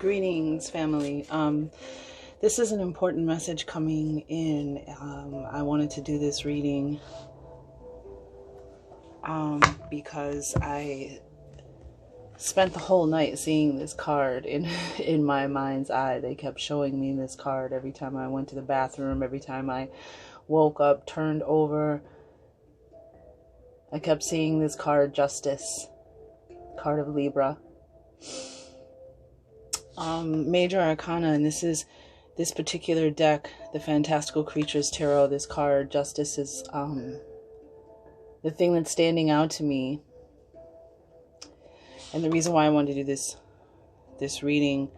Greetings, family. This is an important message coming in. I wanted to do this reading because I spent the whole night seeing this card in my mind's eye. They kept showing me this card every time I went to the bathroom, every time I woke up, turned over. I kept seeing this card, Justice, card of Libra. Major Arcana, and this particular deck, the Fantastical Creatures Tarot. This card, Justice, is the thing that's standing out to me, and the reason why I wanted to do this reading.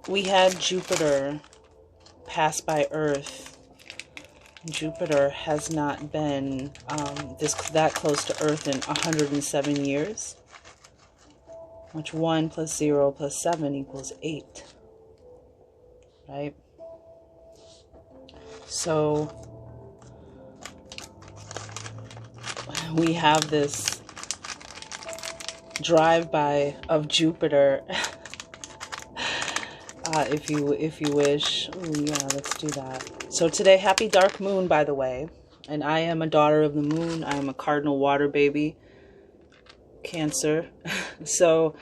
We had Jupiter pass by Earth. Jupiter has not been that close to Earth in 107 years, which 1 plus 0 plus 7 equals 8, right? So we have this drive-by of Jupiter. If you wish. Ooh, yeah, let's do that. So today, happy dark moon, by the way. And I am a daughter of the moon. I am a cardinal water baby, Cancer. So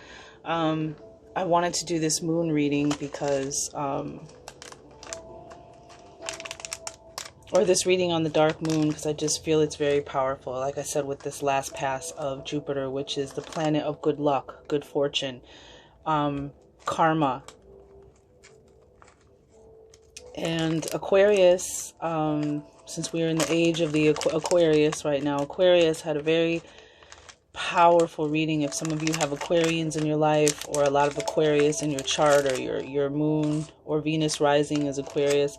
I wanted to do this moon reading because, or this reading on the dark moon, because I just feel it's very powerful. Like I said, with this last pass of Jupiter, which is the planet of good luck, good fortune, karma. And Aquarius, since we're in the age of the Aquarius right now, Aquarius had a very powerful reading. If some of you have Aquarians in your life, or a lot of Aquarius in your chart, or your moon or Venus rising is Aquarius,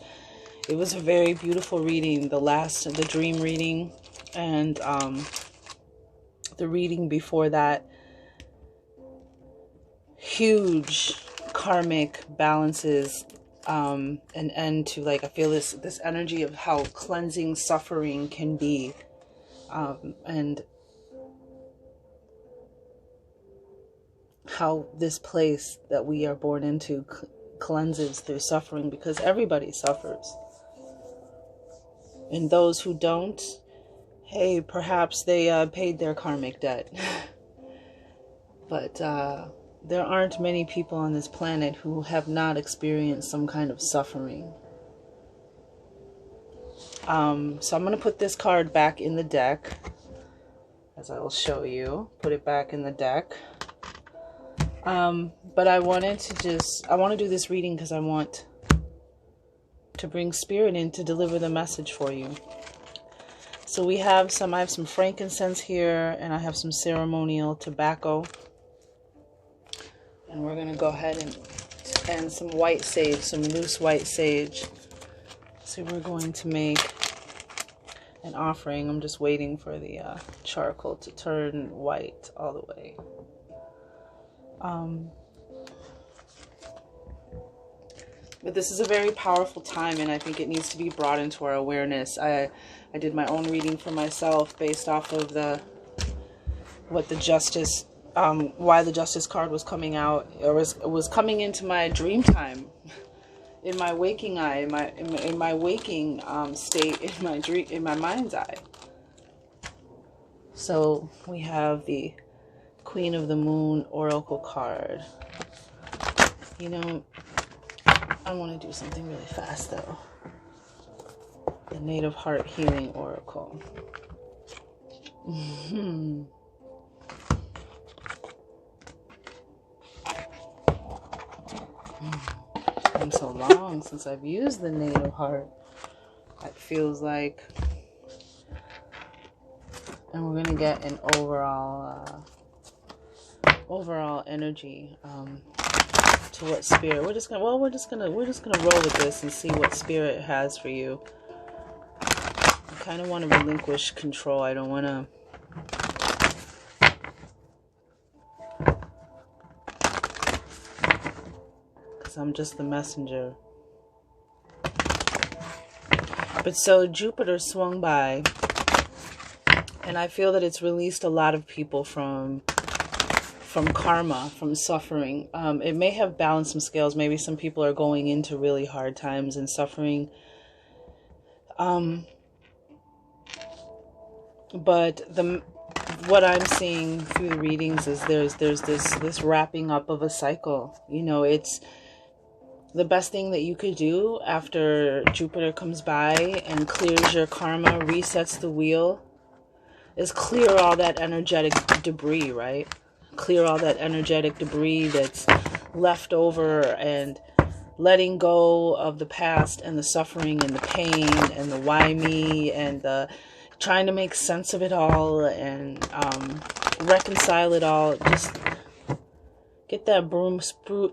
it was a very beautiful reading. The dream reading, and the reading before that, huge karmic balances. An end to, like, I feel this energy of how cleansing suffering can be, and how this place that we are born into cleanses through suffering, because everybody suffers, and those who don't, hey, perhaps they paid their karmic debt. But there aren't many people on this planet who have not experienced some kind of suffering. So I'm going to put this card back in the deck, as I will show you. Put it back in the deck. But I want to do this reading because I want to bring spirit in to deliver the message for you. So I have some frankincense here, and I have some ceremonial tobacco. And we're going to go ahead and some white sage, some loose white sage. So we're going to make an offering. I'm just waiting for the charcoal to turn white all the way. But this is a very powerful time, and I think it needs to be brought into our awareness. I did my own reading for myself based off of why the Justice card was coming out, or was coming into my dream time, in my waking eye, in my waking state, in my mind's eye. So we have the Queen of the Moon Oracle card. You know, I want to do something really fast though. The Native Heart Healing Oracle. It's been so long since I've used the Native Heart. It feels like, and we're gonna get an overall energy to what spirit. We're just gonna roll with this and see what spirit has for you. I kind of want to relinquish control. I don't want to. I'm just the messenger. But so Jupiter swung by And I feel that it's released a lot of people from karma, from suffering. It may have balanced some scales. Maybe some people are going into really hard times and suffering. But what I'm seeing through the readings is there's this wrapping up of a cycle. You know, it's the best thing that you could do after Jupiter comes by and clears your karma, resets the wheel, is clear all that energetic debris, right? Clear all that energetic debris that's left over, and letting go of the past and the suffering and the pain and the why me and the trying to make sense of it all and reconcile it all. Just get that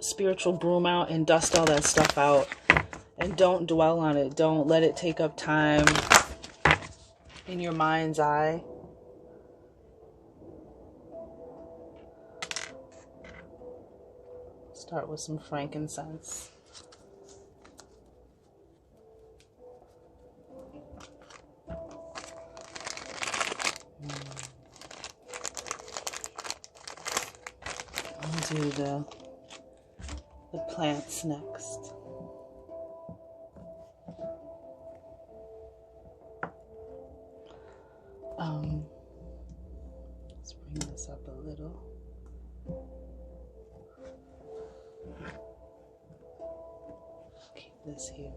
spiritual broom out and dust all that stuff out, and don't dwell on it. Don't let it take up time in your mind's eye. Start with some frankincense. I'll do the plants next. Let's bring this up a little. Keep this here.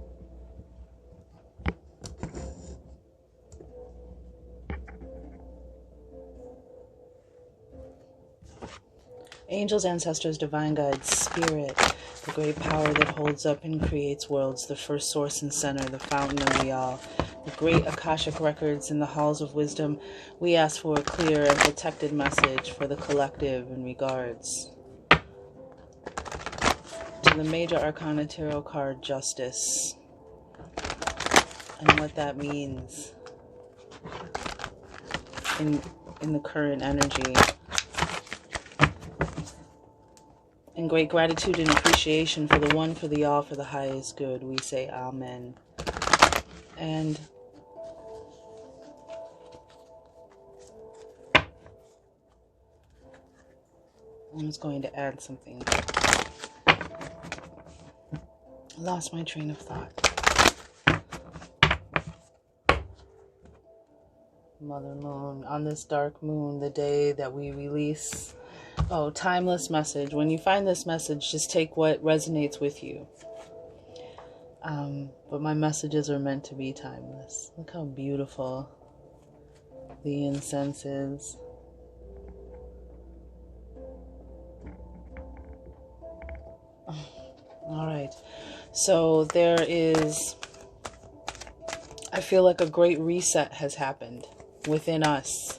Angels, ancestors, divine guides, spirit, the great power that holds up and creates worlds, the first source and center, the fountain of the all, the great Akashic records in the halls of wisdom, we ask for a clear and protected message for the collective in regards to the major arcana tarot card, Justice, and what that means in the current energy. In great gratitude and appreciation for the one, for the all, for the highest good, we say Amen. And I'm just going to add something. I lost my train of thought. Mother Moon, on this dark moon, the day that we release. Oh, timeless message. When you find this message, just take what resonates with you. But my messages are meant to be timeless. Look how beautiful the incense is. All right. So there is, I feel like a great reset has happened within us.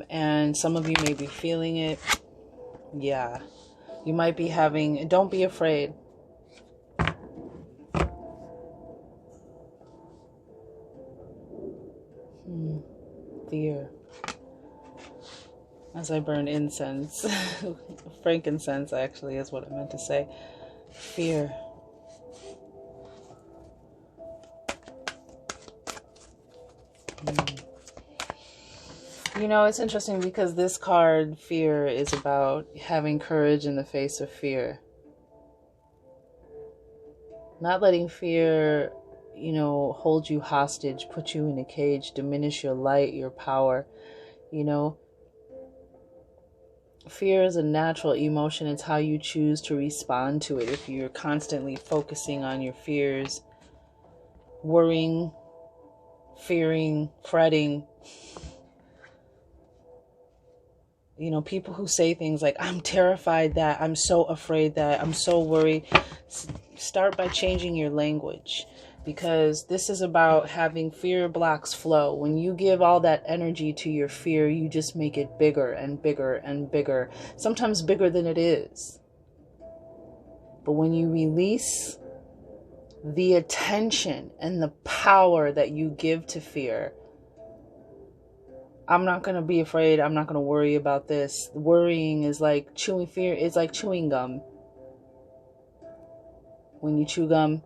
And some of you may be feeling it. Yeah. You might be having, don't be afraid. Fear. As I burn incense. Frankincense, actually, is what I meant to say. Fear. You know, it's interesting because this card, fear, is about having courage in the face of fear. Not letting fear, you know, hold you hostage, put you in a cage, diminish your light, your power, you know. Fear is a natural emotion. It's how you choose to respond to it. If you're constantly focusing on your fears, worrying, fearing, fretting, you know, people who say things like, I'm terrified that, I'm so afraid that, I'm so worried. Start by changing your language, because this is about having fear blocks flow. When you give all that energy to your fear, you just make it bigger and bigger and bigger, sometimes bigger than it is. But when you release the attention and the power that you give to fear, I'm not going to be afraid. I'm not going to worry about this. Worrying is like chewing fear. It's like chewing gum. When you chew gum,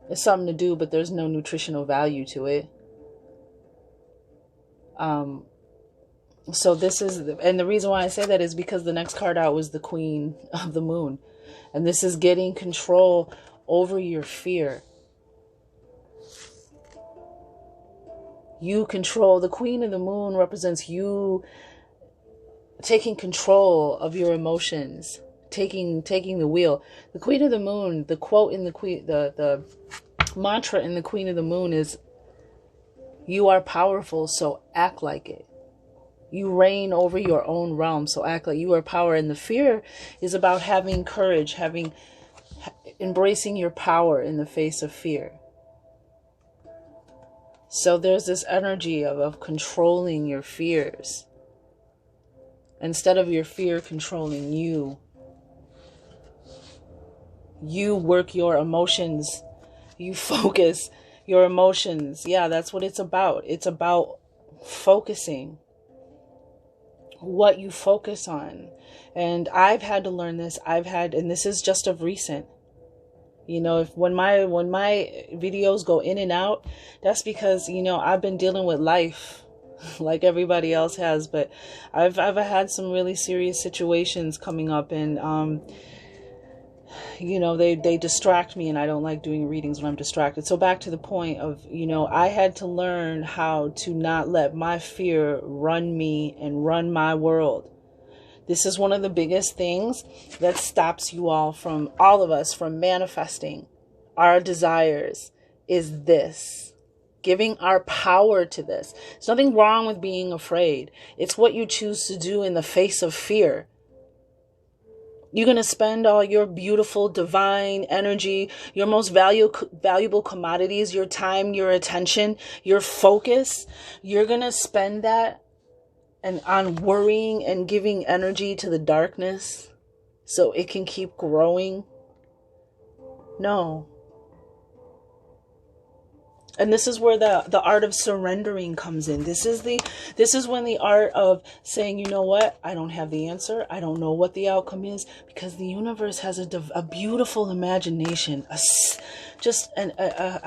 it's something to do, but there's no nutritional value to it. So this is, and the reason why I say that is because the next card out was the Queen of the Moon. And this is getting control over your fear. You control, the Queen of the Moon represents you taking control of your emotions, taking the wheel. The Queen of the Moon, the quote in the mantra in the Queen of the Moon is, you are powerful, so act like it. You reign over your own realm, so act like you are power. And the fear is about having courage, embracing your power in the face of fear. So there's this energy of controlling your fears instead of your fear controlling you. You work your emotions. You focus your emotions. Yeah, that's what it's about. It's about focusing. What you focus on. And I've had to learn this. And this is just of recent. You know, when my videos go in and out, that's because, you know, I've been dealing with life like everybody else has, but I've had some really serious situations coming up, and you know, they distract me, and I don't like doing readings when I'm distracted. So back to the point of, you know, I had to learn how to not let my fear run me and run my world. This is one of the biggest things that stops you all of us from manifesting our desires, is this. Giving our power to this. There's nothing wrong with being afraid. It's what you choose to do in the face of fear. You're going to spend all your beautiful divine energy, your most valuable commodities, your time, your attention, your focus. You're going to spend that on worrying and giving energy to the darkness so it can keep growing. No. And this is where the art of surrendering comes in. This is when the art of saying, you know what? I don't have the answer. I don't know what the outcome is, because the universe has a beautiful imagination. I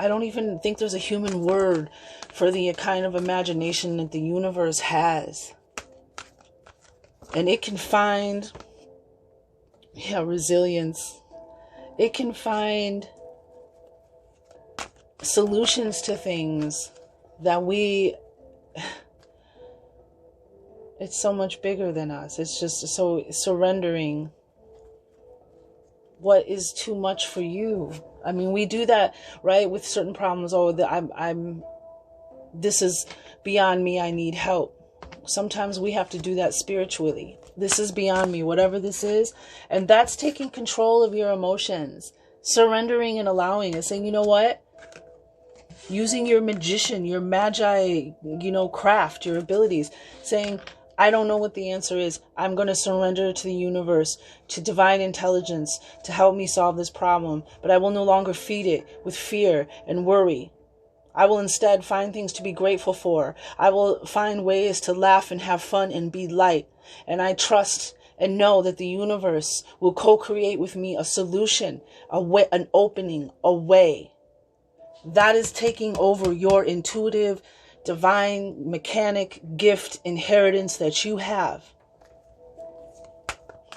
don't even think there's a human word for the kind of imagination that the universe has. And it can find, resilience. It can find solutions to things that it's so much bigger than us. It's just so surrendering what is too much for you. I mean, we do that, right, with certain problems. This is beyond me. I need help. Sometimes we have to do that spiritually. This is beyond me, whatever this is. And that's taking control of your emotions, surrendering and allowing and saying, you know what? Using your magician, your magi, craft, your abilities, saying, I don't know what the answer is. I'm going to surrender to the universe, to divine intelligence, to help me solve this problem. But I will no longer feed it with fear and worry. I will instead find things to be grateful for. I will find ways to laugh and have fun and be light. And I trust and know that the universe will co-create with me a solution, a way, an opening, a way. That is taking over your intuitive, divine, mechanic, gift, inheritance that you have.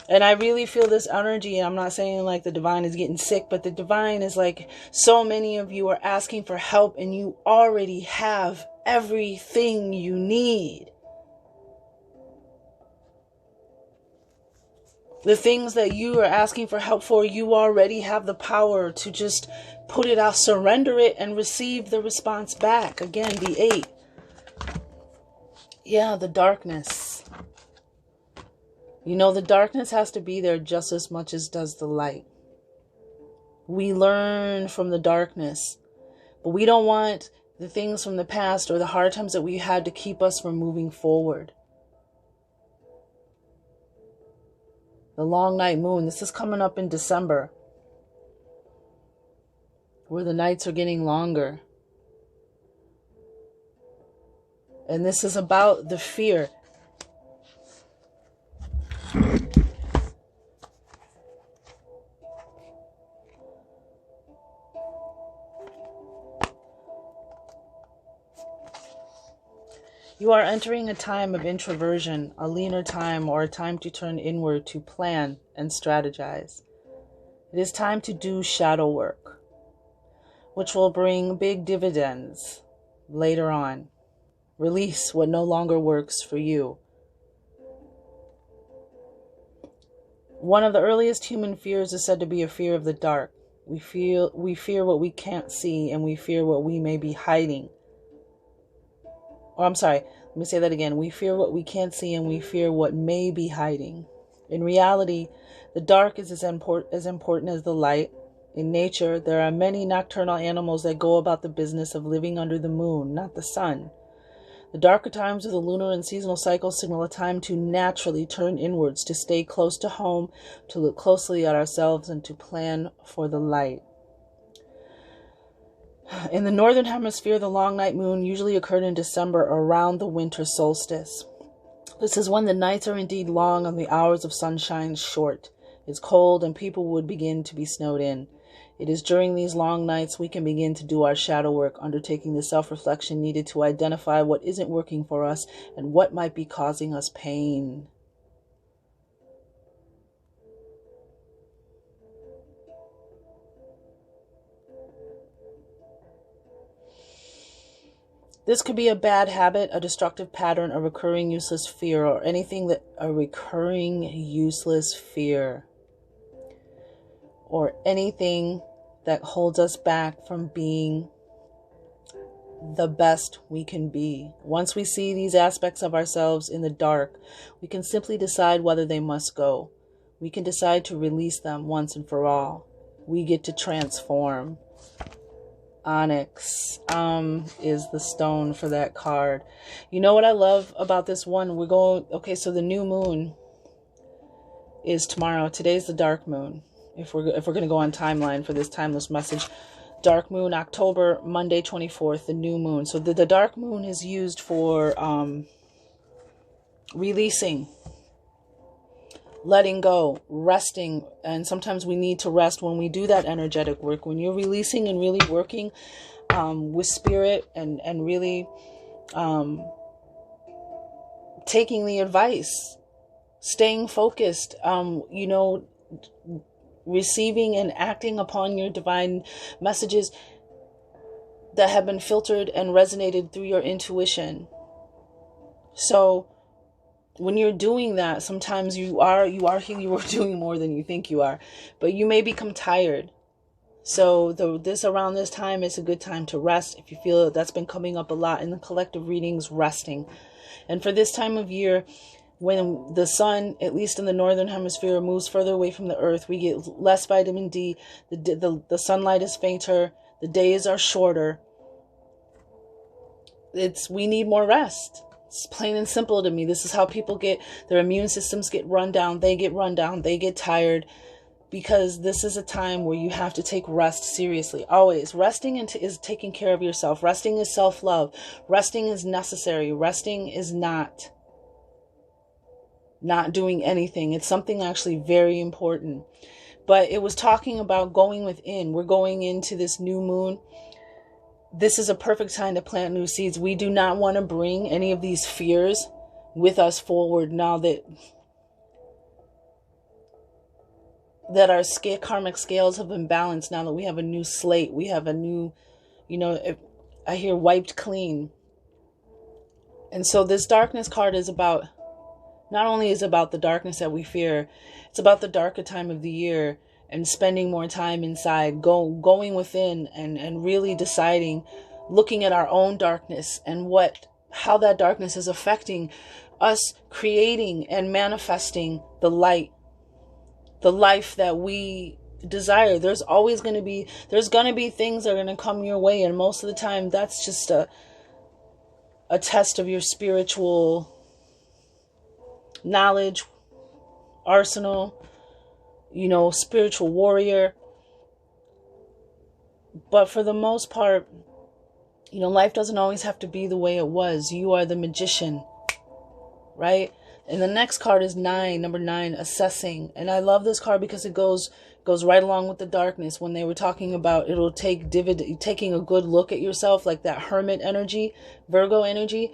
And I really feel this energy, and I'm not saying like the divine is getting sick, but the divine is like, so many of you are asking for help, and you already have everything you need. The things that you are asking for help for, you already have the power to just put it out, surrender it, and receive the response back. Again, the 8. Yeah, the darkness. The darkness has to be there just as much as does the light. We learn from the darkness, but we don't want the things from the past or the hard times that we had to keep us from moving forward. The long night moon, this is coming up in December, where the nights are getting longer. And this is about the fear. You You are entering a time of introversion, a leaner time, or a time to turn inward to plan and strategize. It is time to do shadow work, which will bring big dividends later on. Release what no longer works for you. One of the earliest human fears is said to be a fear of the dark. We fear what we can't see, and we fear what we may be hiding. Let me say that again. We fear what we can't see, and we fear what may be hiding. In reality, the dark is as important as the light. In nature, there are many nocturnal animals that go about the business of living under the moon, not the sun. The darker times of the lunar and seasonal cycles signal a time to naturally turn inwards, to stay close to home, to look closely at ourselves, and to plan for the light. In the northern hemisphere, the long night moon usually occurred in December around the winter solstice. This is when the nights are indeed long and the hours of sunshine short. It's cold and people would begin to be snowed in. It is during these long nights we can begin to do our shadow work, undertaking the self-reflection needed to identify what isn't working for us and what might be causing us pain. This could be a bad habit, a destructive pattern, a recurring useless fear, or anything that a recurring useless fear, or anything that holds us back from being the best we can be. Once we see these aspects of ourselves in the dark, we can simply decide whether they must go. We can decide to release them once and for all. We get to transform. Onyx is the stone for that card. You know what I love about this one? So the new moon is tomorrow. Today's the dark moon. If we're going to go on timeline for this timeless message, dark moon, October, Monday 24th, the new moon. So the dark moon is used for releasing, letting go, resting. And sometimes we need to rest when we do that energetic work. When you're releasing and really working with spirit and really taking the advice, staying focused, receiving and acting upon your divine messages that have been filtered and resonated through your intuition. So when you're doing that, sometimes you are doing more than you think you are, but you may become tired. So around this time, it's a good time to rest. If you feel that's been coming up a lot in the collective readings, resting. And for this time of year, when the sun, at least in the northern hemisphere, moves further away from the earth, we get less vitamin D. The sunlight is fainter. The days are shorter. We need more rest. It's plain and simple to me. This is how people get, their immune systems get run down. They get run down. They get tired, because this is a time where you have to take rest seriously. Always. Resting is taking care of yourself. Resting is self-love. Resting is necessary. Resting is not doing anything. It's something actually very important. But it was talking about going within. We're going into this new moon. This is a perfect time to plant new seeds. We do not want to bring any of these fears with us forward now that our karmic scales have been balanced. Now that we have a new slate, we have a new, I hear wiped clean. And so this darkness card is about, not only is about the darkness that we fear, it's about the darker time of the year and spending more time inside, going within and really deciding, looking at our own darkness and how that darkness is affecting us, creating and manifesting the light, the life that we desire. There's going to be things that are going to come your way, and most of the time that's just a test of your spiritual knowledge, arsenal, spiritual warrior. But for the most part, life doesn't always have to be the way it was. You are the magician, right? And the next card is number 9, assessing. And I love this card because it goes right along with the darkness. When they were talking about it'll taking a good look at yourself, like that hermit energy, Virgo energy.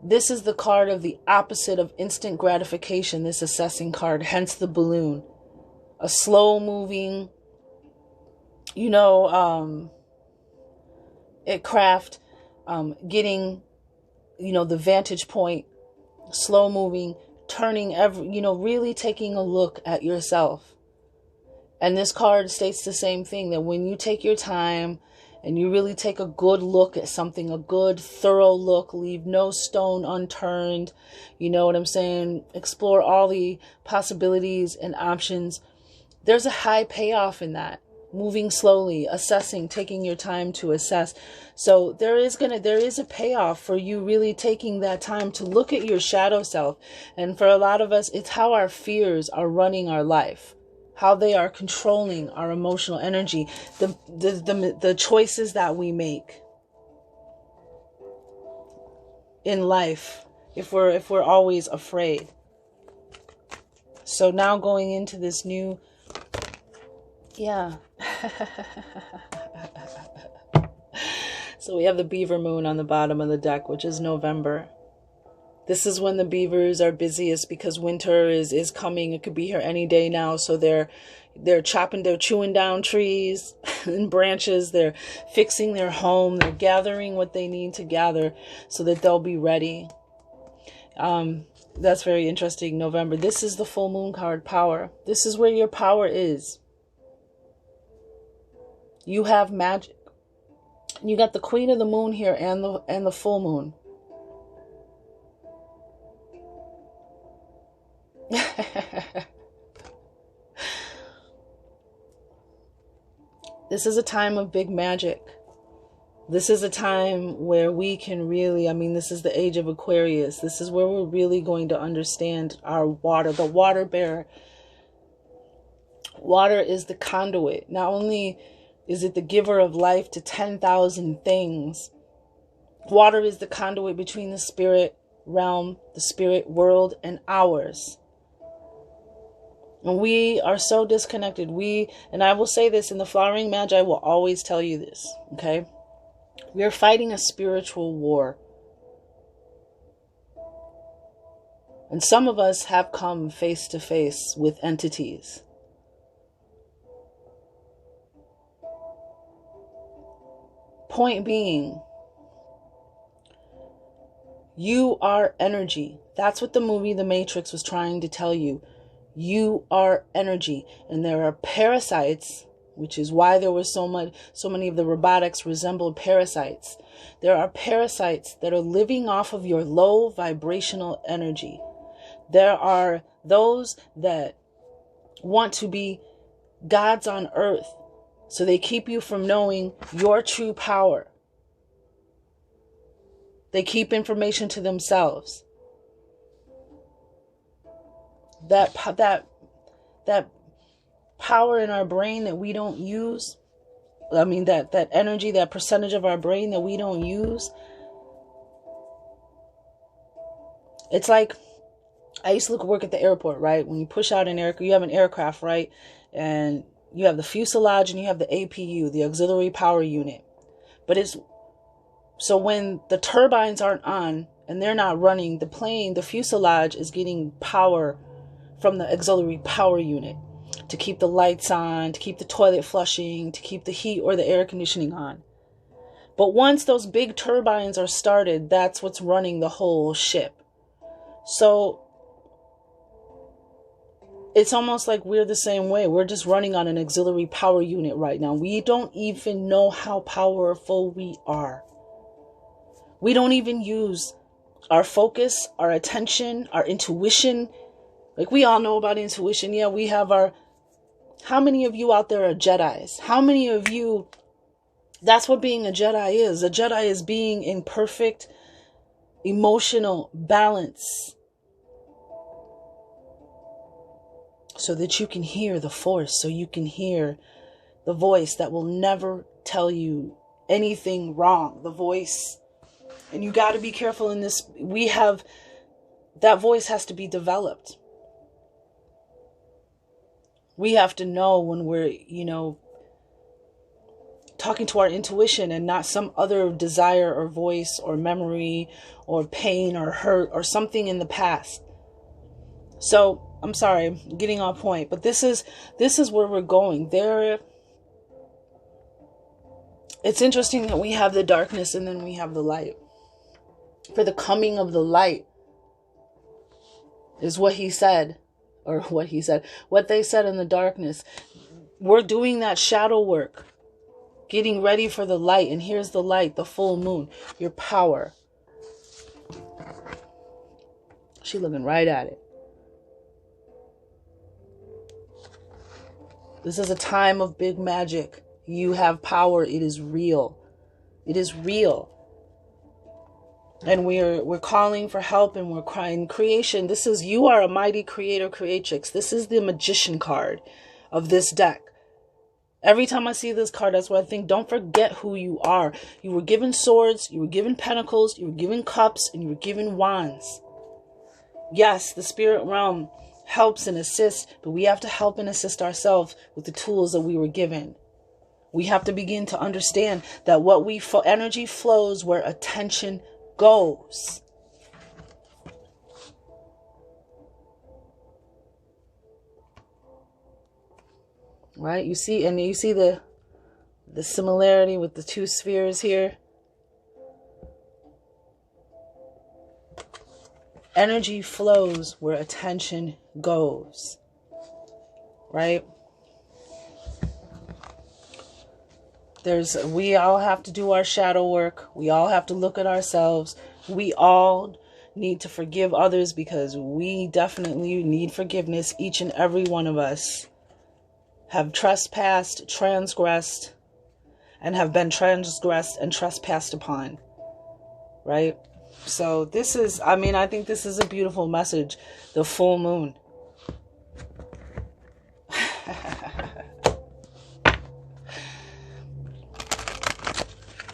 This is the card of the opposite of instant gratification, this assessing card, hence the balloon. A slow moving, craft, getting, the vantage point, slow moving, turning really taking a look at yourself. And this card states the same thing, that when you take your time and you really take a good look at something, a good thorough look, leave no stone unturned, you know what I'm saying? Explore all the possibilities and options. There's a high payoff in that. Moving slowly, assessing, taking your time to assess. So there is a payoff for you really taking that time to look at your shadow self. And for a lot of us, it's how our fears are running our life, how they are controlling our emotional energy, the choices that we make in life, if we're always afraid. So now going into this new, so we have the beaver moon on the bottom of the deck, which is November. This is when the beavers are busiest because winter is coming. It could be here any day now. So they're chewing down trees and branches. They're fixing their home. They're gathering what they need to gather so that they'll be ready. That's very interesting. November. This is the full moon card, power. This is where your power is. You have magic. You got the queen of the moon here and the full moon. This is a time of big magic. This is a time where we can really, this is the age of Aquarius. This is where we're really going to understand our water, the water bearer. Water is the conduit. Not only is it the giver of life to 10,000 things, water is the conduit between the spirit realm, the spirit world, and ours. And we are so disconnected. And I will say this, in the Flowering Magi will always tell you this, okay? We are fighting a spiritual war. And some of us have come face to face with entities. Point being, you are energy. That's what the movie The Matrix was trying to tell you. You are energy, and there are parasites, which is why there was so many of the robotics resembled parasites. There are parasites that are living off of your low vibrational energy. There are those that want to be gods on earth, so they keep you from knowing your true power. They keep information to themselves. That power in our brain that we don't use, that energy, that percentage of our brain that we don't use. It's like, I used to work at the airport, right? When you push out you have an aircraft, right? And you have the fuselage and you have the APU, the auxiliary power unit. So when the turbines aren't on and they're not running, the fuselage is getting power from the auxiliary power unit to keep the lights on, to keep the toilet flushing, to keep the heat or the air conditioning on. But once those big turbines are started, that's what's running the whole ship. So it's almost like we're the same way. We're just running on an auxiliary power unit right now. We don't even know how powerful we are. We don't even use our focus, our attention, our intuition. Like, we all know about intuition. Yeah, we have how many of you out there are Jedis? How many of you, that's what being a Jedi is. A Jedi is being in perfect emotional balance, so that you can hear the force, so you can hear the voice that will never tell you anything wrong. The voice, and you got to be careful in this. That voice has to be developed. We have to know when we're, talking to our intuition and not some other desire or voice or memory or pain or hurt or something in the past. So I'm sorry, I'm getting off point, but this is where we're going. It's interesting that we have the darkness and then we have the light. For the coming of the light is what they said in the darkness. We're doing that shadow work, getting ready for the light. And here's the light, the full moon, your power. She looking right at it. This is a time of big magic. You have power. It is real. It is real. And we're calling for help, and we're crying creation. This is, you are a mighty creator, creatrix. This is the magician card of this deck. Every time I see this card, that's what I think. Don't forget who you are. You were given swords, you were given pentacles, you were given cups, and you were given wands. Yes, the spirit realm helps and assists, but we have to help and assist ourselves with the tools that we were given. We have to begin to understand that energy flows where attention goes. Right? You see the similarity with the two spheres here. Energy flows where attention goes. Right? We all have to do our shadow work. We all have to look at ourselves. We all need to forgive others because we definitely need forgiveness. Each and every one of us have trespassed, transgressed, and have been transgressed and trespassed upon. Right? So I think this is a beautiful message. The full moon.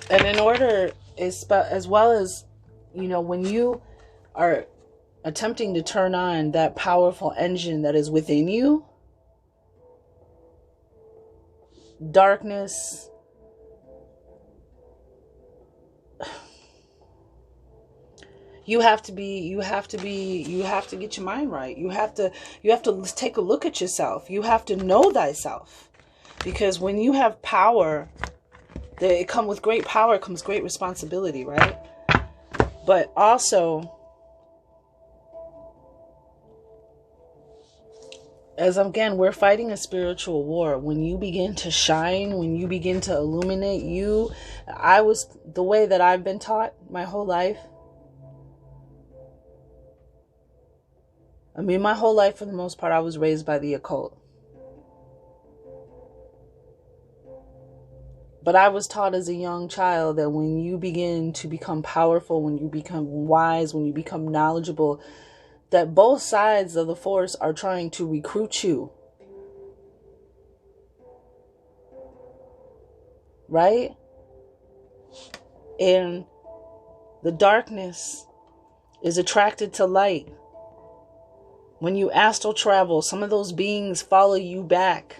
And in order, as well as, when you are attempting to turn on that powerful engine that is within you, darkness, you have to get your mind right. You have to take a look at yourself. You have to know thyself. Because when you have power, with great power comes great responsibility, right? But also, we're fighting a spiritual war. When you begin to shine, when you begin to illuminate the way that I've been taught my whole life. My whole life, for the most part, I was raised by the occult. But I was taught as a young child that when you begin to become powerful, when you become wise, when you become knowledgeable, that both sides of the force are trying to recruit you. Right? And the darkness is attracted to light. When you astral travel, some of those beings follow you back.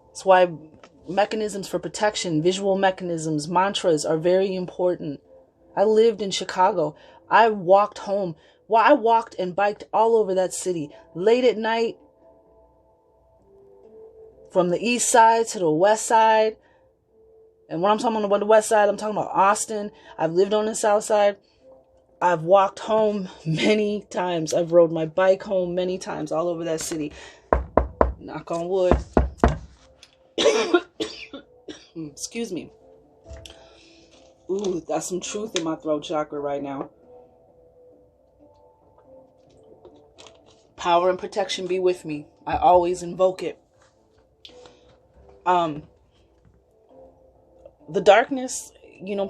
That's why mechanisms for protection, visual mechanisms, mantras are very important. I lived in Chicago. I walked home. Well, I walked and biked all over that city late at night, from the east side to the west side. And when I'm talking about the west side, I'm talking about Austin. I've lived on the south side. I've walked home many times. I've rode my bike home many times all over that city. Knock on wood. Excuse me. Ooh, that's some truth in my throat chakra right now. Power and protection be with me. I always invoke it. The darkness,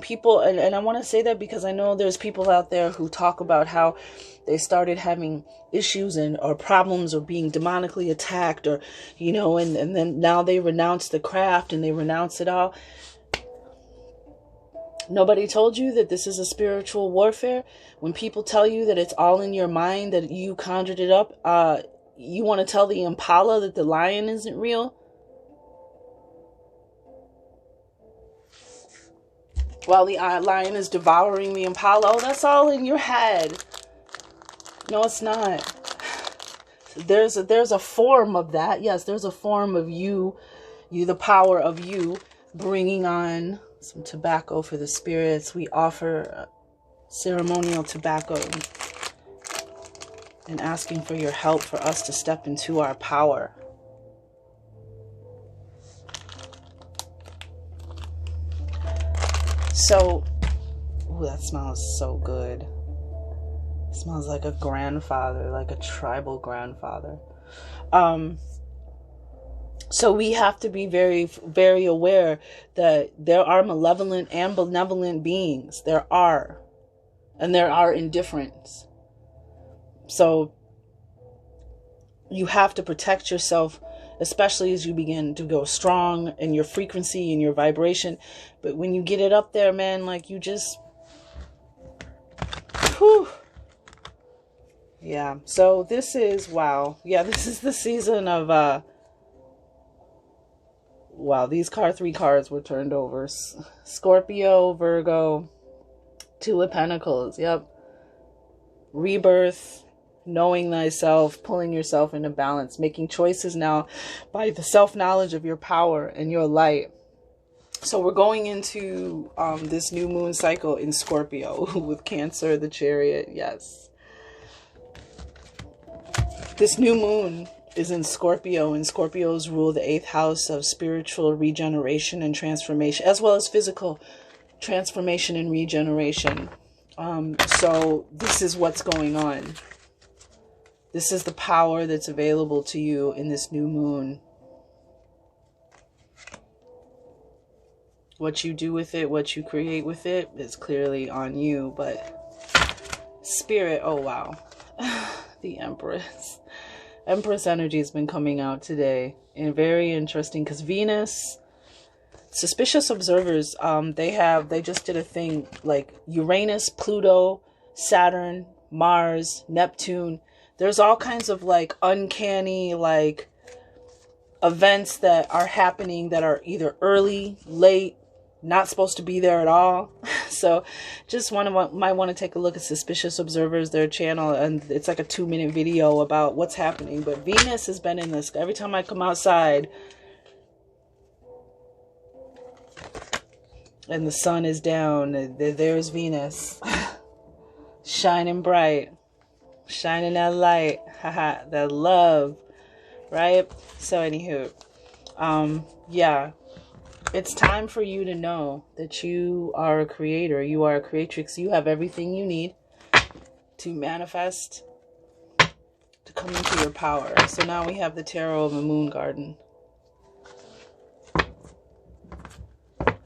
people, and I want to say that because I know there's people out there who talk about how they started having issues or problems or being demonically attacked and then now they renounce the craft and they renounce it all. Nobody told you that this is a spiritual warfare. When people tell you that it's all in your mind, that you conjured it up, you want to tell the impala that the lion isn't real? while the lion is devouring the impala. Oh, that's all in your head. No, it's not. There's a form of that. Yes, there's a form of you, the power of you bringing on some tobacco for the spirits. We offer ceremonial tobacco and asking for your help for us to step into our power. So, ooh, that smells so good. It smells like a grandfather, like a tribal grandfather. So we have to be very, very aware that there are malevolent and benevolent beings. There are. And there are indifferents. So you have to protect yourself, especially as you begin to go strong in your frequency and your vibration. But when you get it up there, man, like you just, whew. Yeah. So this is, wow. Yeah, this is the season of, wow, these three cards were turned over. Scorpio, Virgo, Two of Pentacles. Yep. Rebirth, knowing thyself, pulling yourself into balance, making choices now by the self-knowledge of your power and your light. So we're going into this new moon cycle in Scorpio with Cancer, the Chariot. Yes. This new moon is in Scorpio, and Scorpios rule the 8th house of spiritual regeneration and transformation, as well as physical transformation and regeneration. So this is what's going on. This is the power that's available to you in this new moon. What you do with it, what you create with it is clearly on you, but Spirit, oh wow. The Empress. Empress energy has been coming out today, and very interesting because Venus, suspicious observers, they just did a thing like Uranus, Pluto, Saturn, Mars, Neptune. There's all kinds of like uncanny like events that are happening that are either early, late, not supposed to be there at all. So just might want to take a look at Suspicious Observers, their channel, and it's like a 2-minute video about what's happening. But Venus has been in this. Every time I come outside and the sun is down, there's Venus shining bright, shining that light, haha, that love, right? So anywho, yeah. It's time for you to know that you are a creator. You are a creatrix. You have everything you need to manifest, to come into your power. So now we have the Tarot of the Moon Garden.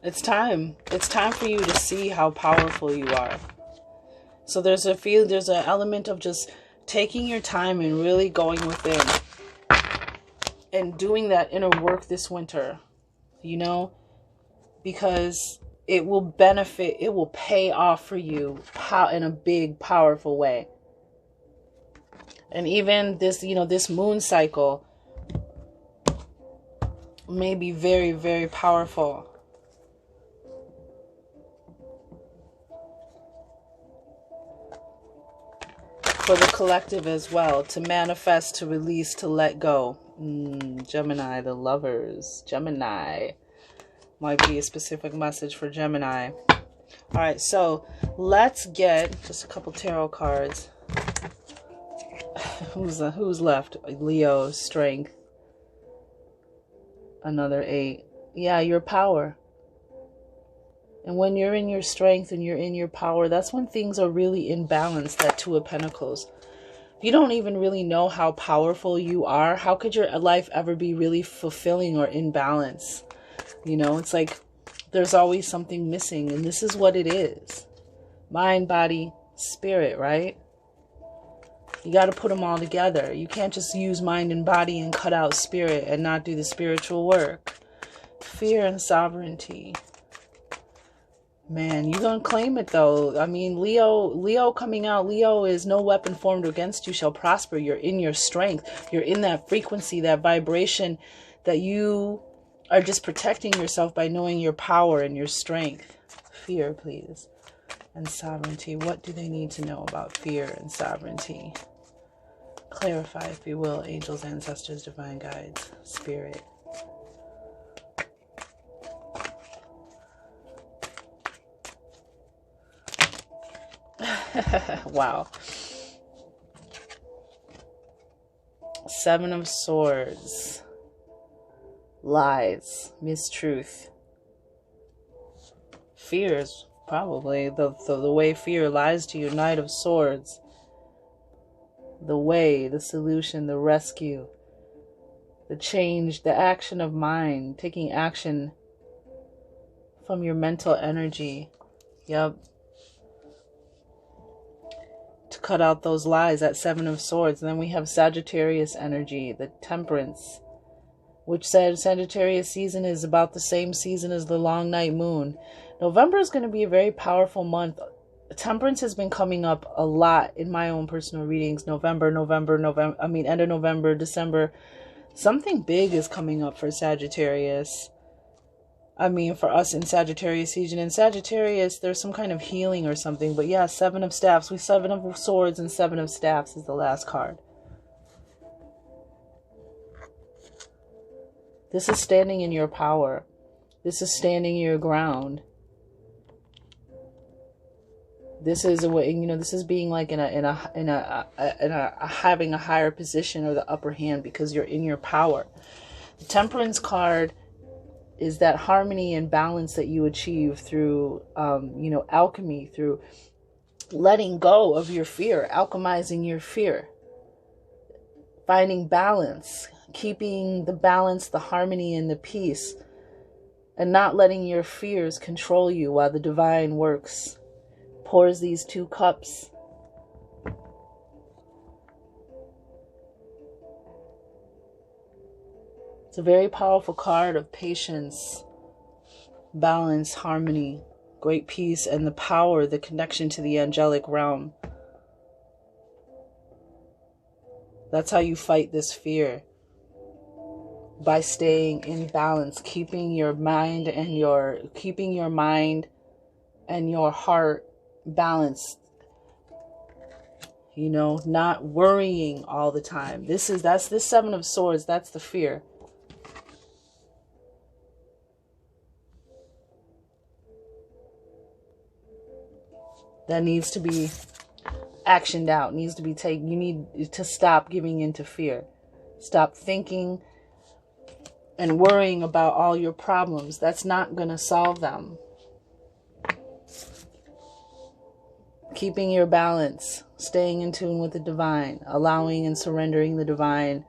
It's time. It's time for you to see how powerful you are. So there's an element of just taking your time and really going within and doing that inner work this winter. You know, because it will benefit, it will pay off for you in a big, powerful way. And even this, you know, this moon cycle may be very, very powerful. For the collective as well, to manifest, to release, to let go. Gemini, the lovers. Gemini might be a specific message for Gemini. All right, so let's get just a couple tarot cards. Who's left? Leo, Strength. Another 8. Yeah, your power. And when you're in your strength and you're in your power, that's when things are really in balance, that 2 of Pentacles. You don't even really know how powerful you are. How could your life ever be really fulfilling or in balance? You know, it's like there's always something missing, and this is what it is. Mind, body, spirit, right? You got to put them all together. You can't just use mind and body and cut out spirit and not do the spiritual work. Fear and sovereignty. Man, you're going to claim it though. I mean, Leo coming out. Leo is no weapon formed against you shall prosper. You're in your strength. You're in that frequency, that vibration that you are just protecting yourself by knowing your power and your strength. Fear, please. And sovereignty. What do they need to know about fear and sovereignty? Clarify, if you will, angels, ancestors, divine guides, spirit. Wow. Seven of Swords. Lies. Mistruth. Fears. Probably the way fear lies to you. Knight of Swords. The way, the solution, the rescue, the change, the action of mind, taking action from your mental energy. Yep. To cut out those lies, that Seven of Swords. And then we have Sagittarius energy, the Temperance, which said Sagittarius season is about the same season as the long night moon. November is going to be a very powerful month. Temperance has been coming up a lot in my own personal readings. End of November, December. Something big is coming up for Sagittarius. For us in Sagittarius season. In Sagittarius, there's some kind of healing or something. But yeah, Seven of Staffs. Seven of Swords and Seven of Staffs is the last card. This is standing in your power. This is standing your ground. This is a way, this is being like having a higher position or the upper hand because you're in your power. The Temperance card is that harmony and balance that you achieve through, alchemy, through letting go of your fear, alchemizing your fear, finding balance, keeping the balance, the harmony, and the peace, and not letting your fears control you while the divine works. Pours these two cups. It's a very powerful card of patience, balance, harmony, great peace, and the power, the connection to the angelic realm. That's how you fight this fear. By staying in balance, keeping your mind and your heart balanced, not worrying all the time. That's this Seven of Swords. That's the fear. That needs to be actioned out, needs to be taken. You need to stop giving into fear. Stop thinking and worrying about all your problems. That's not going to solve them. Keeping your balance, staying in tune with the divine, allowing and surrendering the divine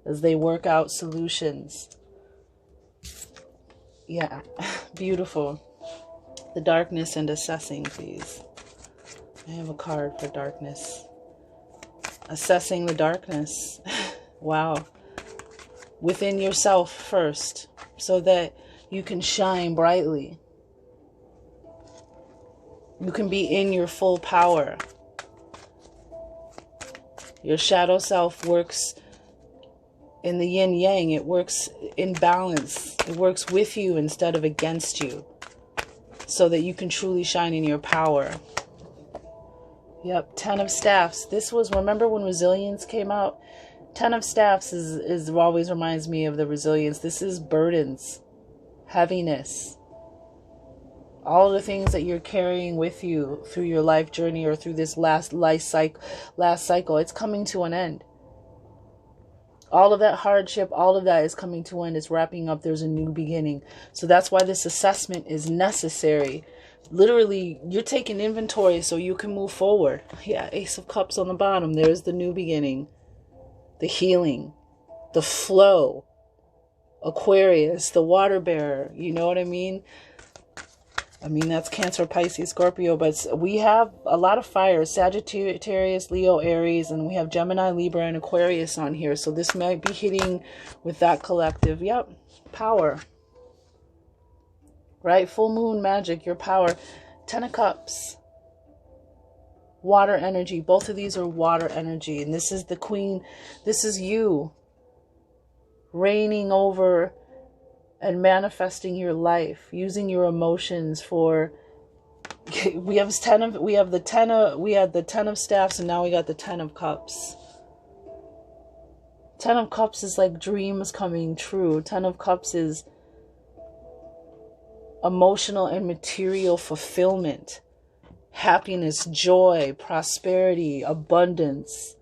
as they work out solutions. Yeah, beautiful. The darkness and assessing, please. I have a card for darkness. Assessing the darkness. Wow. Within yourself first, so that you can shine brightly. You can be in your full power. Your shadow self works in the yin yang. It works in balance. It works with you instead of against you, so that you can truly shine in your power. Yep, Ten of Staffs. Remember when Resilience came out? Ten of Staffs is always reminds me of the Resilience. This is burdens, heaviness. All the things that you're carrying with you through your life journey or through this last cycle, it's coming to an end. All of that hardship, all of that is coming to an end. It's wrapping up. There's a new beginning. So that's why this assessment is necessary. Literally, you're taking inventory so you can move forward. Yeah, Ace of Cups on the bottom. There's the new beginning, the healing, the flow. Aquarius, the water bearer. You know what I mean? That's Cancer, Pisces, Scorpio, but we have a lot of fire. Sagittarius, Leo, Aries, and we have Gemini, Libra, and Aquarius on here. So this might be hitting with that collective. Yep, power. Right? Full moon magic, your power. Ten of Cups. Water energy. Both of these are water energy. And this is the Queen. This is you reigning over and manifesting your life, using your emotions for. We have the 10 of staffs, and now we got the 10 of cups. 10 of cups is like dreams coming true. 10 of cups is emotional and material fulfillment, happiness, joy, prosperity, abundance.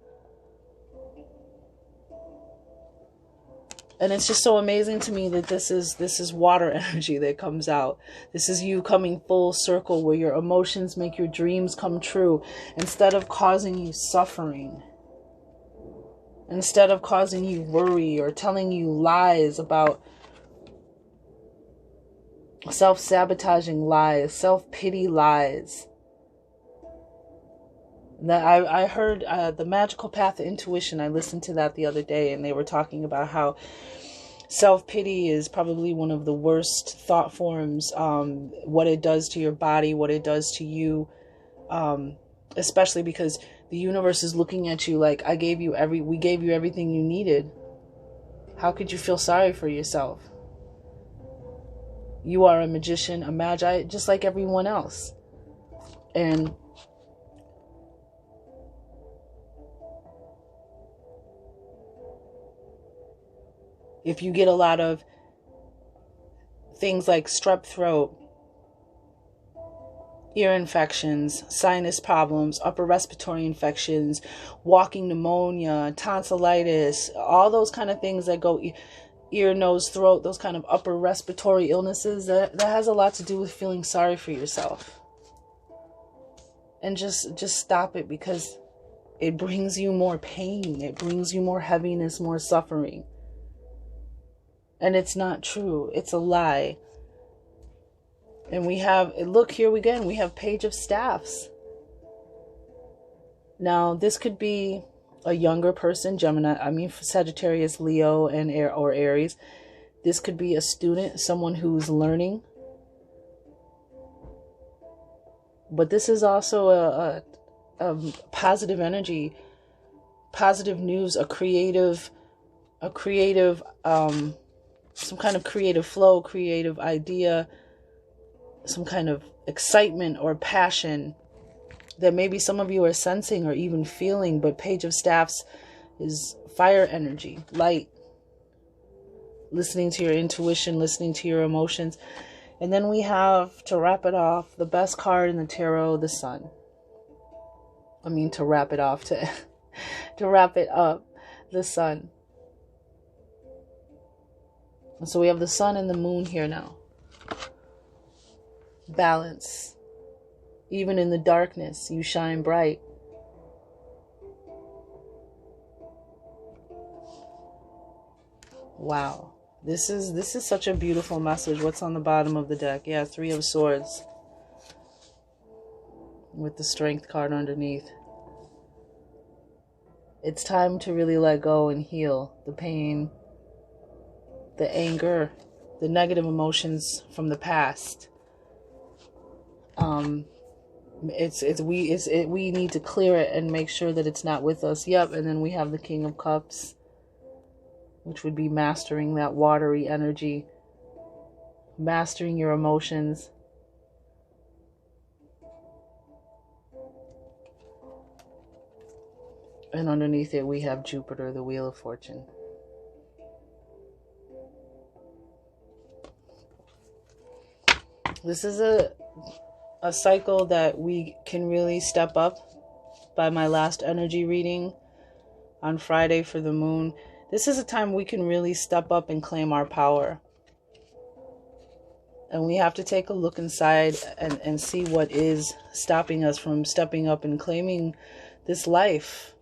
And it's just so amazing to me that this is water energy that comes out. This is you coming full circle, where your emotions make your dreams come true instead of causing you suffering. Instead of causing you worry or telling you lies about self-sabotaging lies, self-pity lies. That I heard the Magical Path of Intuition. I listened to that the other day, and they were talking about how self-pity is probably one of the worst thought forms. What it does to your body, what it does to you, especially because the universe is looking at you like, we gave you everything you needed. How could you feel sorry for yourself? You are a magician, a magi, just like everyone else. And if you get a lot of things like strep throat, ear infections, sinus problems, upper respiratory infections, walking pneumonia, tonsillitis, all those kind of things that go ear, nose, throat, those kind of upper respiratory illnesses, that has a lot to do with feeling sorry for yourself. And just stop it, because it brings you more pain. It brings you more heaviness, more suffering. And it's not true. It's a lie. And we have, look here again, we have Page of Staffs. Now, this could be a younger person, Sagittarius, Leo, or Aries. This could be a student, someone who's learning. But this is also a positive energy, positive news, a creative, some kind of creative flow, creative idea, some kind of excitement or passion that maybe some of you are sensing or even feeling. But Page of Staffs is fire energy, light, listening to your intuition, listening to your emotions. And then we have, to wrap it off, the best card in the tarot, the Sun. To wrap it off, to wrap it up, the Sun. And so we have the Sun and the Moon here now. Balance. Even in the darkness, you shine bright. Wow. This is such a beautiful message. What's on the bottom of the deck? Yeah, 3 of Swords. With the Strength card underneath. It's time to really let go and heal the pain, the anger, the negative emotions from the past. We need to clear it and make sure that it's not with us. Yep. And then we have the King of Cups, which would be mastering that watery energy, mastering your emotions. And underneath it, we have Jupiter, the Wheel of Fortune. This is a cycle that we can really step up. By my last energy reading on Friday for the moon, this is a time we can really step up and claim our power. And we have to take a look inside and see what is stopping us from stepping up and claiming this life.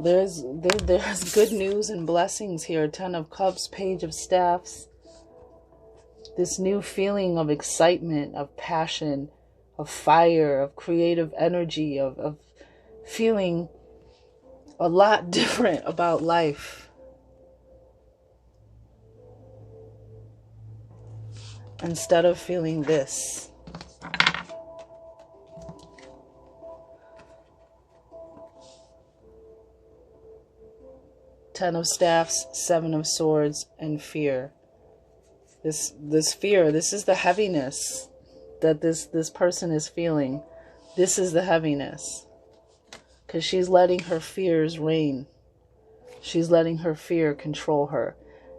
There's good news and blessings here. 10 of Cups, Page of Staffs. This new feeling of excitement, of passion, of fire, of creative energy, of feeling a lot different about life. Instead of feeling this. Ten of Staffs, Seven of Swords, and fear. This fear, this is the heaviness that this person is feeling. This is the heaviness. Because she's letting her fears reign. She's letting her fear control her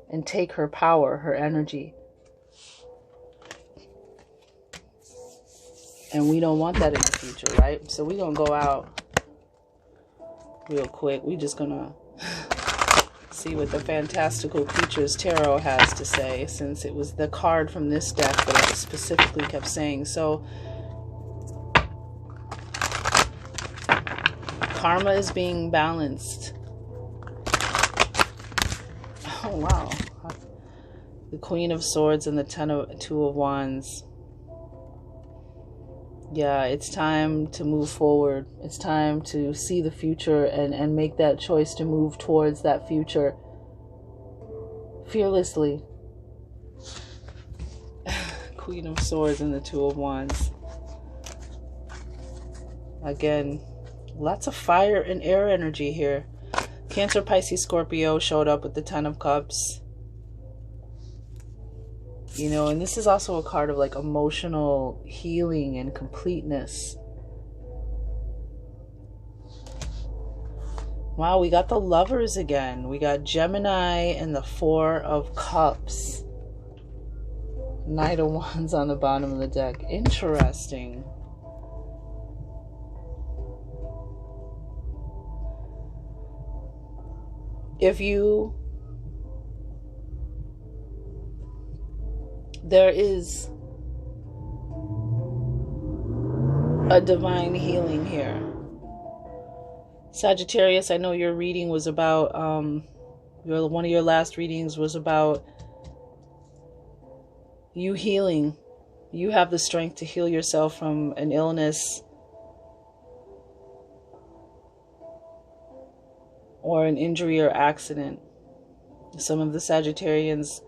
and take her power, her energy. And we don't want that in the future, right? So we're going to go out real quick. We're just going to see what the Fantastical Creatures Tarot has to say, since it was the card from this deck that I specifically kept saying. So karma is being balanced. Oh, wow. The Queen of Swords and the Two of Wands. Yeah, it's time to move forward. It's time to see the future and make that choice to move towards that future fearlessly. Queen of Swords and the Two of Wands. Again, lots of fire and air energy here. Cancer, Pisces, Scorpio showed up with the Ten of Cups. You know, and this is also a card of like emotional healing and completeness. Wow, we got the Lovers again. We got Gemini and the Four of Cups. Knight of Wands on the bottom of the deck. Interesting. There is a divine healing here. Sagittarius, I know your reading was about, one of your last readings was about you healing. You have the strength to heal yourself from an illness or an injury or accident. Some of the Sagittarians,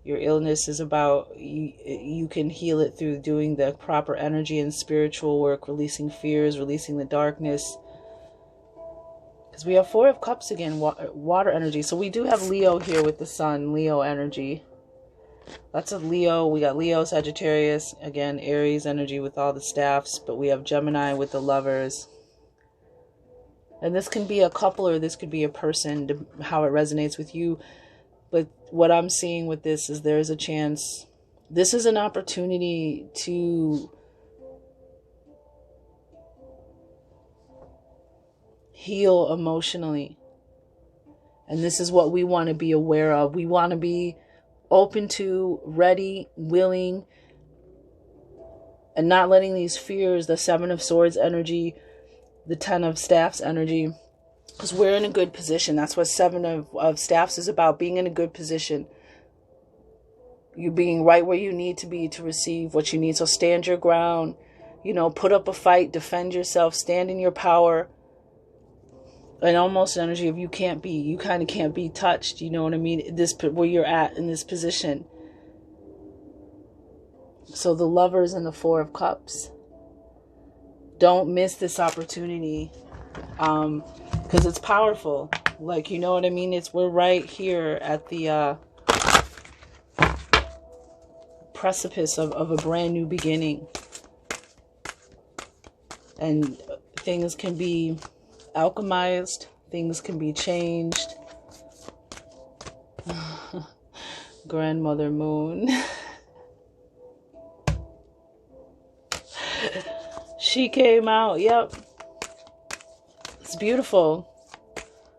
your illness is about, you can heal it through doing the proper energy and spiritual work, releasing fears, releasing the darkness. Because we have Four of Cups again, water energy. So we do have Leo here with the Sun, Leo energy. Lots of Leo. We got Leo, Sagittarius, again, Aries energy with all the staffs. But we have Gemini with the Lovers. And this can be a couple or this could be a person, how it resonates with you. But what I'm seeing with this is there is a chance. This is an opportunity to heal emotionally. And this is what we want to be aware of. We want to be open to, ready, willing, and not letting these fears, the Seven of Swords energy, the Ten of Staffs energy, because we're in a good position. That's what Seven of Staffs is about, being in a good position. You being right where you need to be to receive what you need. So stand your ground, you know, put up a fight, defend yourself, stand in your power. And almost energy of you kind of can't be touched. You know what I mean? This, where you're at in this position. So the Lovers and the Four of Cups. Don't miss this opportunity. Because it's powerful. Like, you know what I mean? We're right here at the precipice of a brand new beginning. And things can be alchemized. Things can be changed. Grandmother Moon. She came out. Yep. It's beautiful.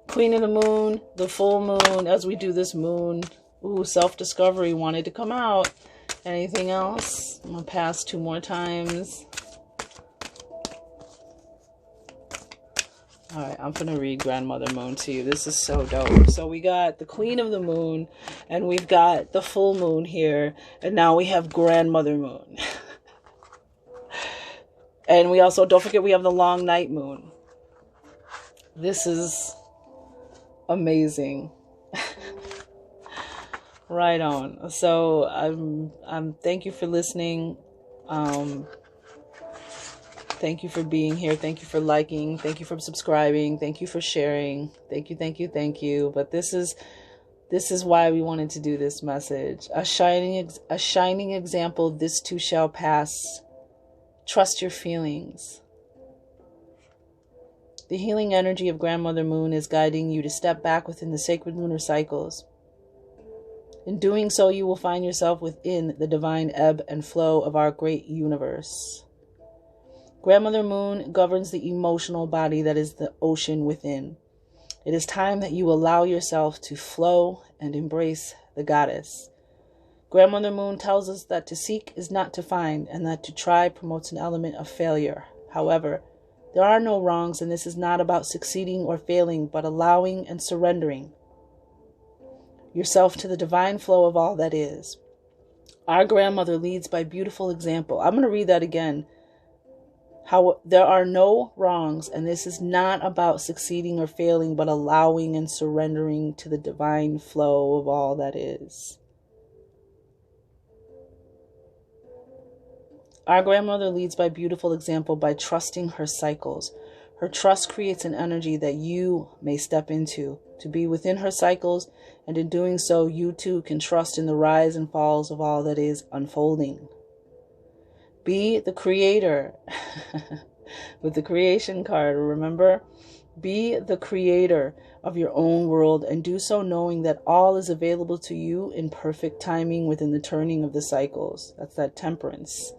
Queen of the Moon, the full moon, as we do this moon. Ooh, self-discovery wanted to come out. Anything else? I'm going to pass 2 more times. Alright, I'm going to read Grandmother Moon to you. This is so dope. So we got the Queen of the Moon, and we've got the full moon here, and now we have Grandmother Moon. And we also, don't forget, we have the long night moon. This is amazing. Right on. So I'm thank you for listening. Thank you for being here. Thank you for liking. Thank you for subscribing. Thank you for sharing. Thank you, thank you, thank you. But this is why we wanted to do this message. A shining example, this too shall pass. Trust your feelings. The healing energy of Grandmother Moon is guiding you to step back within the sacred lunar cycles. In doing so, you will find yourself within the divine ebb and flow of our great universe. Grandmother Moon governs the emotional body that is the ocean within. It is time that you allow yourself to flow and embrace the goddess. Grandmother Moon tells us that to seek is not to find, and that to try promotes an element of failure. However, there are no wrongs, and this is not about succeeding or failing, but allowing and surrendering yourself to the divine flow of all that is. Our grandmother leads by beautiful example. I'm going to read that again. How there are no wrongs, and this is not about succeeding or failing, but allowing and surrendering to the divine flow of all that is. Our grandmother leads by beautiful example by trusting her cycles. Her trust creates an energy that you may step into, to be within her cycles, and in doing so, you too can trust in the rise and falls of all that is unfolding. Be the creator. With the creation card, remember? Be the creator of your own world, and do so knowing that all is available to you in perfect timing within the turning of the cycles. That's that temperance.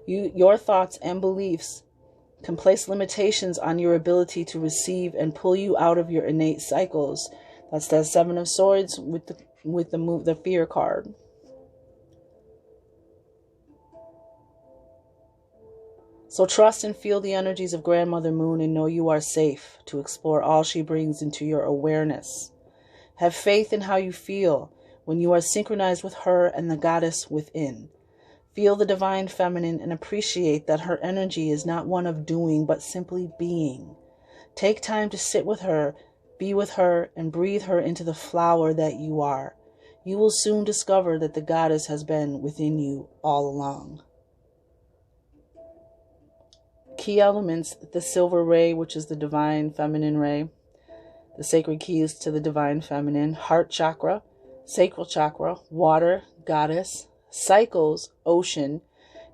Your thoughts and beliefs can place limitations on your ability to receive and pull you out of your innate cycles. That's that Seven of Swords with the fear card. So trust and feel the energies of Grandmother Moon and know you are safe to explore all she brings into your awareness. Have faith in how you feel when you are synchronized with her and the goddess within. Feel the divine feminine and appreciate that her energy is not one of doing, but simply being. Take time to sit with her, be with her, and breathe her into the flower that you are. You will soon discover that the goddess has been within you all along. Key elements, the silver ray, which is the divine feminine ray. The sacred keys to the divine feminine. Heart chakra, sacral chakra, water, goddess. Cycles, ocean.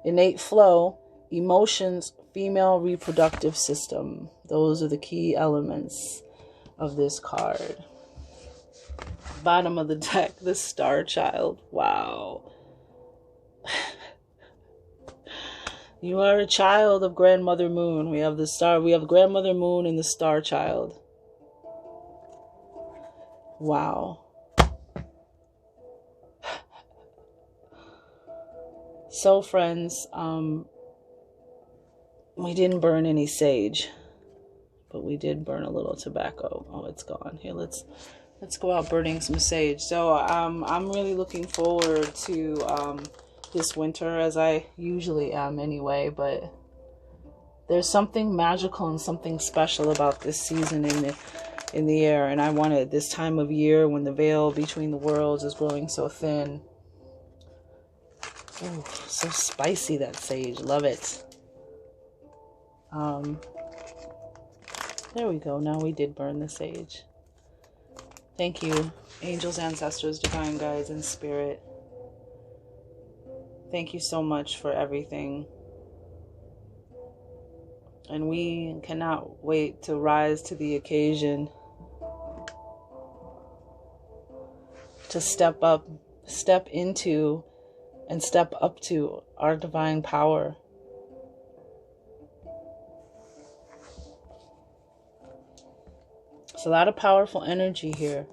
Innate flow, emotions, female reproductive system. Those are the key elements of this card. Bottom of the deck, the Star Child. Wow. You are a child of Grandmother Moon. We have the star. We have Grandmother Moon and the Star Child. Wow. So, friends, we didn't burn any sage, but we did burn a little tobacco. Oh, it's gone. Here, let's go out burning some sage. So, I'm really looking forward to this winter, as I usually am anyway, but there's something magical and something special about this season in the air, and I wanted this time of year when the veil between the worlds is growing so thin. Ooh, so spicy, that sage. Love it. There we go. Now we did burn the sage. Thank you, angels, ancestors, divine guides, and spirit. Thank you so much for everything. And we cannot wait to rise to the occasion, to step up, step into, and step up to our divine power. There's a lot of powerful energy here.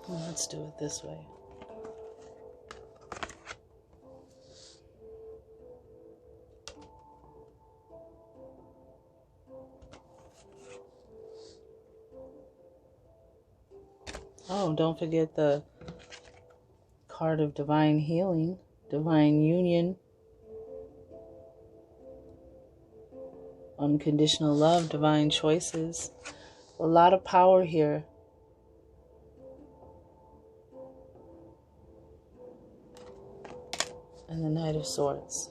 Let's do it this way. Oh, don't forget the card of divine healing, divine union. unconditional love, divine choices. A lot of power here. And the Knight of Swords.